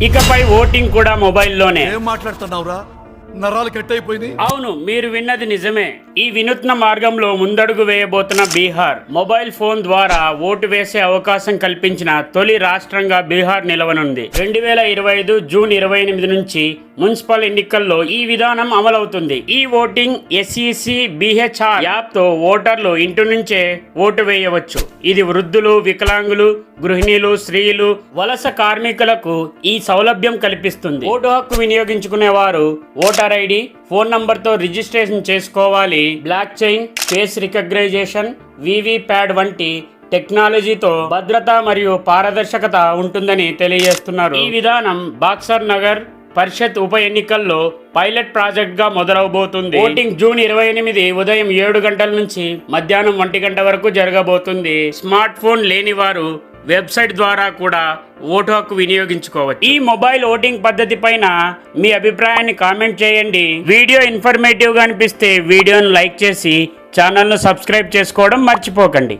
ఇకపై ఓటింగ్ కూడా మొబైల్లోనే. ఏం మాట్లాడుతున్నావురా? నరాలు కట్ అయిపోయింది. అవును, మీరు విన్నది నిజమే. ఈ వినూత్న మార్గంలో ముందడుగు వేయబోతున్న బీహార్ మొబైల్ ఫోన్ ద్వారా ఓటు వేసే అవకాశం కల్పించిన తొలి రాష్ట్రంగా బీహార్ నిలవనుంది. 2025 జూన్ 28 నుంచి మున్సిపల్ ఎన్నికల్లో ఈ విధానం అమలవుతుంది. ఈ ఓటింగ్ SEC BHR యాప్ తో ఓటర్లు ఇంటి నుంచే ఓటు వేయవచ్చు. ఇది వృద్ధులు, వికలాంగులు, గృహిణీలు, స్త్రీలు, వలస కార్మికులకు ఈ సౌలభ్యం కల్పిస్తుంది. ఓటు హక్కు వినియోగించుకునే వారు ఓటర్ ID, ఫోన్ నంబర్తో రిజిస్ట్రేషన్ చేసుకోవాలి. Block chain, face recognition, VVPAT వంటి టెక్నాలజీతో భద్రత మరియు పారదర్శకత ఉంటుందని తెలియజేస్తున్నారు. ఈ విధానం బాక్సర్ నగర్ పరిషత్ ఉప ఎన్నికల్లో పైలట్ ప్రాజెక్ట్ గా మొదలవబోతుంది. ఓటింగ్ జూన్ 28 ఉదయం 7 గంటల నుంచి మధ్యాహ్నం 1 గంట వరకు జరగబోతుంది. స్మార్ట్ ఫోన్ లేని వారు వెబ్సైట్ ద్వారా కూడా ఓటు హక్కు వినియోగించుకోవచ్చు. ఈ మొబైల్ ఓటింగ్ పద్ధతి పైన మీ అభిప్రాయాన్ని కామెంట్ చేయండి. వీడియో ఇన్ఫర్మేటివ్ గా అనిపిస్తే వీడియోను లైక్ చేసి ఛానల్ను సబ్స్క్రైబ్ చేసుకోవడం మర్చిపోకండి.